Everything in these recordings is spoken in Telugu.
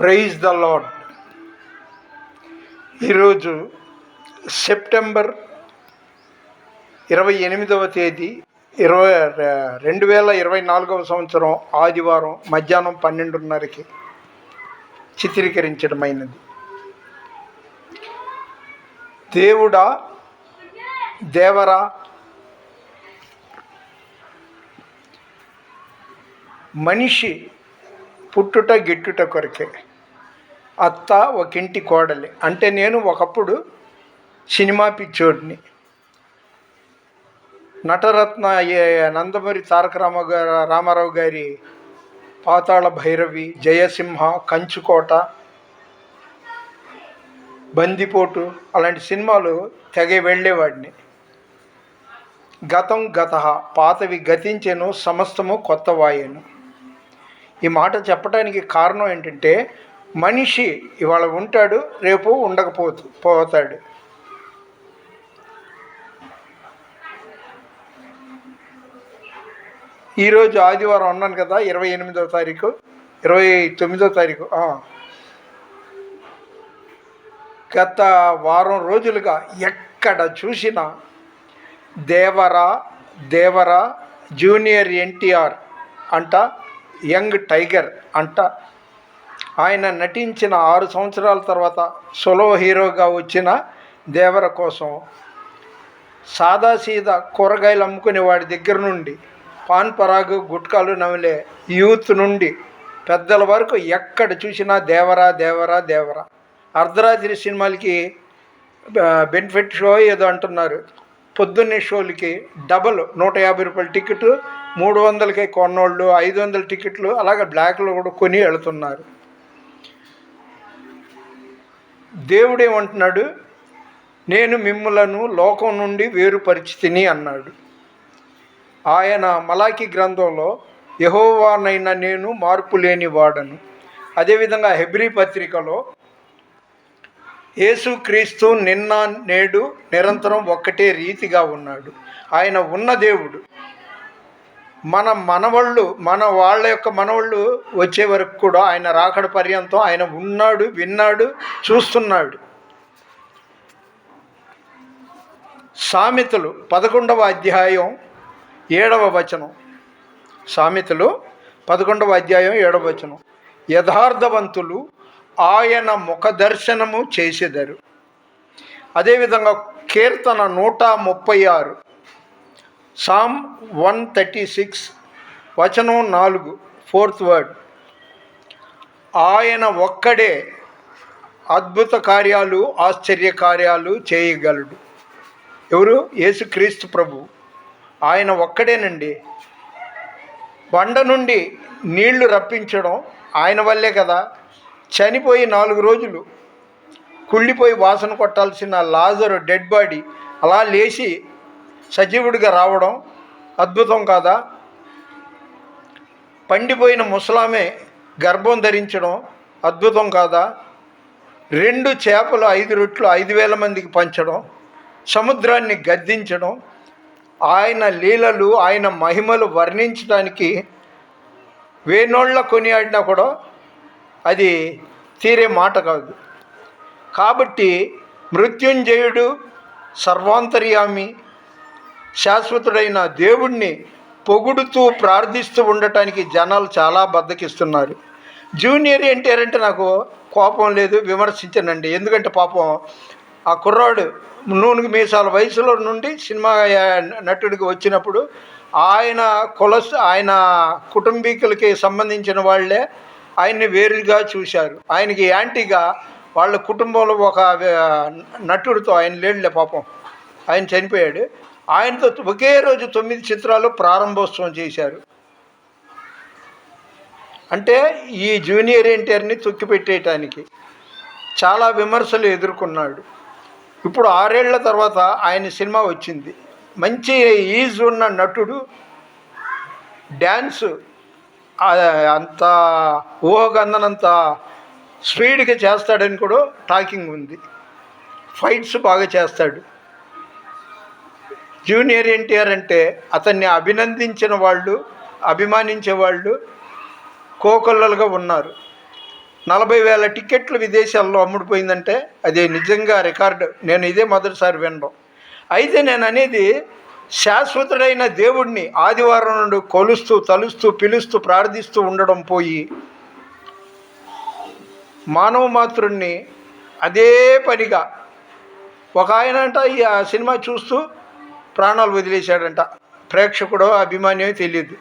Praise the Lord. ఈరోజు సెప్టెంబర్ 28వ తేదీ 2024 సంవత్సరం ఆదివారం మధ్యాహ్నం 12:30కి చిత్రీకరించడమైనది. దేవుడా, దేవరా, మనిషి పుట్టుట గిట్టుట కొరకే, అత్త ఒకింటి కోడలి. అంటే నేను ఒకప్పుడు సినిమా పిచ్చోడిని. నటరత్న నందమూరి తారక రామారావు గారి పాతాళ భైరవి, జయసింహ, కంచుకోట, బందిపోటు అలాంటి సినిమాలు తెగ వెళ్ళేవాడిని. గతం గతః, పాతవి గతించెను, సమస్తము కొత్తవాయెను. ఈ మాట చెప్పడానికి కారణం ఏంటంటే, మనిషి ఇవాళ ఉంటాడు, రేపు పోతాడు. ఈరోజు ఆదివారం అన్నాను కదా, 29వ తారీఖు 29వ తారీఖు. గత వారం రోజులుగా ఎక్కడ చూసినా దేవరా దేవరా, జూనియర్ ఎన్టీఆర్ అంట, యంగ్ టైగర్ అంట. ఆయన నటించిన 6 సంవత్సరాల తర్వాత సోలో హీరోగా వచ్చిన దేవర కోసం సాదాసీదా కూరగాయలు అమ్ముకునే వాడి దగ్గర నుండి పాన్ పరాగు గుట్కాలు నమిలే యూత్ నుండి పెద్దల వరకు ఎక్కడ చూసినా దేవరా దేవరా దేవరా. అర్ధరాత్రి సినిమాలకి బెనిఫిట్ షో ఏదో అంటున్నారు, పొద్దున్నే షోలకి డబల్ 150 రూపాయల టికెట్ 300కే కొన్నోళ్ళు 500 టికెట్లు అలాగే బ్లాక్లో కూడా కొని వెళుతున్నారు. దేవుడేమంటున్నాడు? నేను మిమ్ములను లోకం నుండి వేరుపరిచితిని అన్నాడు. ఆయన మలాకి గ్రంథంలో యెహోవానైన నేను మార్పు లేని వాడను. అదేవిధంగా హెబ్రీ పత్రికలో యేసుక్రీస్తు నిన్న నేడు నిరంతరం ఒక్కటే రీతిగా ఉన్నాడు. ఆయన ఉన్న దేవుడు. మన వాళ్ళ యొక్క మనవాళ్ళు వచ్చే వరకు కూడా ఆయన రాకడ పర్యంతం ఆయన ఉన్నాడు, విన్నాడు, చూస్తున్నాడు. సామెతలు 11వ అధ్యాయం 7వ వచనం. సామెతలు 11వ అధ్యాయం 7వ వచనం. యథార్థవంతులు ఆయన ముఖ దర్శనము చేసెదరు. అదేవిధంగా కీర్తన 136, సామ్ 136 వచనం 4, 4th వర్డ్. ఆయన ఒక్కడే అద్భుత కార్యాలు, ఆశ్చర్య కార్యాలు చేయగలడు. ఎవరు? యేసుక్రీస్తు ప్రభు. ఆయన ఒక్కడేనండి. బండ నుండి నీళ్లు రప్పించడం ఆయన వల్లే కదా. చనిపోయి 4 రోజులు కుళ్ళిపోయి వాసన కొట్టాల్సిన లాజరు డెడ్ బాడీ అలా లేచి సజీవుడిగా రావడం అద్భుతం కాదా? పండిపోయిన ముసలామే గర్భం ధరించడం అద్భుతం కాదా? 2 చేపలు 5 రొట్లు 5,000 మందికి పంచడం, సముద్రాన్ని గద్దించడం, ఆయన లీలలు, ఆయన మహిమలు వర్ణించడానికి వేనోళ్ళ కొనియాడినా కూడా అది తీరే మాట కాదు. కాబట్టి మృత్యుంజయుడు, సర్వాంతర్యామి, శాశ్వతుడైన దేవుణ్ణి పొగుడుతూ ప్రార్థిస్తూ ఉండటానికి జనాలు చాలా బద్దకిస్తున్నారు. జూనియర్ ఎన్టీఆర్ అంటే నాకు కోపం లేదు, విమర్శించనండి. ఎందుకంటే పాపం ఆ కుర్రాడు నూనె మీసాల వయసులో నుండి సినిమా నటుడికి వచ్చినప్పుడు ఆయన కుటుంబీకులకి సంబంధించిన వాళ్ళే ఆయన్ని వేరుగా చూశారు. ఆయనకి యాంటీగా వాళ్ళ కుటుంబంలో ఒక నటుడితో ఆయన లేడులే పాపం, ఆయన చనిపోయాడు. ఆయనతో ఒకే రోజు 9 చిత్రాలు ప్రారంభోత్సవం చేశారు. అంటే ఈ జూనియర్ ఎన్టీఆర్ని తొక్కిపెట్టేయటానికి చాలా విమర్శలు ఎదుర్కొన్నాడు. ఇప్పుడు 6 ఏళ్ల తర్వాత ఆయన సినిమా వచ్చింది. మంచి ఈజ్ ఉన్న నటుడు. డ్యాన్సు అంత ఊహకందనంత స్పీడ్గా చేస్తాడని కూడా టాకింగ్ ఉంది. ఫైట్స్ బాగా చేస్తాడు. జూనియర్ ఎన్టీఆర్ అంటే అతన్ని అభినందించిన వాళ్ళు, అభిమానించే వాళ్ళు కోకొల్లలుగా ఉన్నారు. 40,000 టికెట్లు విదేశాల్లో అమ్ముడుపోయిందంటే అది నిజంగా రికార్డు. నేను ఇదే మొదటిసారి వినడం. అయితే నేను అనేది శాశ్వతుడైన దేవుడిని ఆదివారం నుండి కొలుస్తూ తలుస్తూ పిలుస్తూ ప్రార్థిస్తూ ఉండడం పోయి మానవ మాతృణ్ణి అదే పనిగా ఒక ఆయన అంట ఈ ఆ సినిమా చూస్తూ ప్రాణాలు వదిలేశాడంట. ప్రేక్షకుడో అభిమానియో తెలియదు.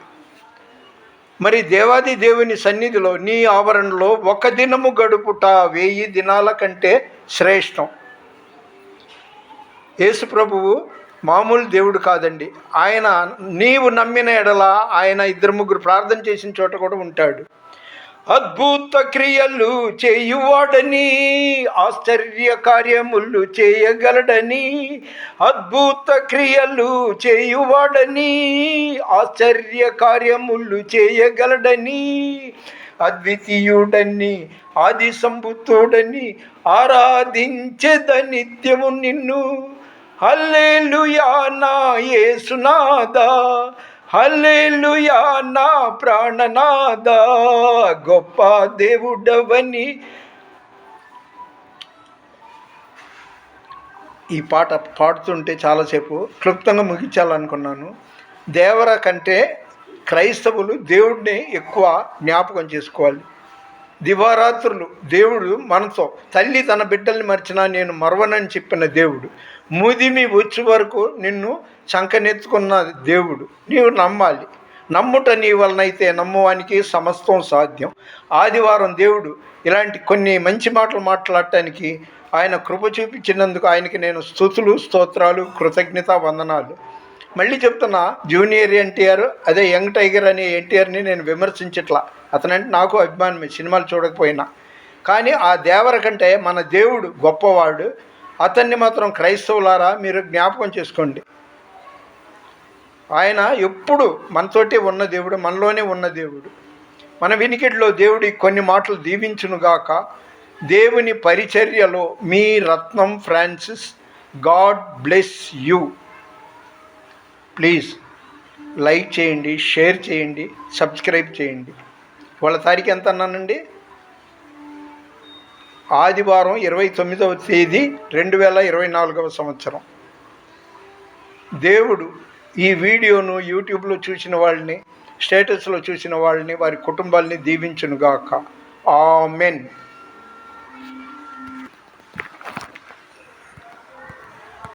మరి దేవాది దేవుని సన్నిధిలో నీ ఆవరణలో ఒక దినము గడుపుట 1000 దినాల కంటే శ్రేష్టం. యేసు ప్రభువు మామూలు దేవుడు కాదండి. ఆయన నీవు నమ్మిన ఎడల ఆయన 2-3 ప్రార్థన చేసిన చోట కూడా ఉంటాడు. అద్భుత క్రియలు చేయువాడని, ఆశ్చర్య కార్యములు చేయగలడని, అద్భుత క్రియలు చేయువాడని, ఆశ్చర్య కార్యములు చేయగలడని, అద్వితీయుడని, ఆది సంభూతుడని ఆరాధించెద నిత్యము నిన్ను. హల్లెలూయా నా యేసునాదా, హల్లెలూయా నా ప్రాణనాదా, గొప్ప దేవుడవని. ఈ పాట పాడుతుంటే చాలాసేపు క్లుప్తంగా ముగించాలనుకున్నాను. దేవర కంటే క్రైస్తవులు దేవుడిని ఎక్కువ జ్ఞాపకం చేసుకోవాలి. దివారాత్రులు దేవుడు మనతో, తల్లి తన బిడ్డల్ని మర్చినా నేను మరవనని చెప్పిన దేవుడు, ముదిమి వచ్చే వరకు నిన్ను చంకనెత్తుకున్న దేవుడు. నీవు నమ్మాలి. నమ్ముట నీ వలనైతే నమ్మువానికి సమస్తం సాధ్యం. ఆదివారం దేవుడు ఇలాంటి కొన్ని మంచి మాటలు మాట్లాడటానికి ఆయన కృప చూపించినందుకు ఆయనకి నేను స్తుతులు, స్తోత్రాలు, కృతజ్ఞత వందనాలు. మళ్ళీ చెప్తున్నా, జూనియర్ ఎన్టీఆర్ అదే యంగ్ టైగర్ అనే ఎన్టీఆర్ని నేను విమర్శించట్లా. అతనంటే నాకు అభిమానమే, సినిమాలు చూడకపోయినా. కానీ ఆ దేవర కంటే మన దేవుడు గొప్పవాడు. అతన్ని మాత్రం క్రైస్తవులారా మీరు జ్ఞాపకం చేసుకోండి. ఆయన ఎప్పుడు మనతోటే ఉన్న దేవుడు, మనలోనే ఉన్న దేవుడు. మన వినికిడిలో దేవుడి కొన్ని మాటలు దీవించునుగాక. దేవుని పరిచర్యలో మీ Ratnam Francis. God bless you. Please like చేయండి, షేర్ చేయండి, సబ్స్క్రైబ్ చేయండి. వాళ్ళ తారీఖు ఎంత అన్నానండి? ఆదివారం 29వ తేదీ 2024వ సంవత్సరం. దేవుడు ఈ వీడియోను యూట్యూబ్లో చూసిన వాళ్ళని, స్టేటస్లో చూసిన వాళ్ళని, వారి కుటుంబాలని దీవించునుగాక. ఆమెన్.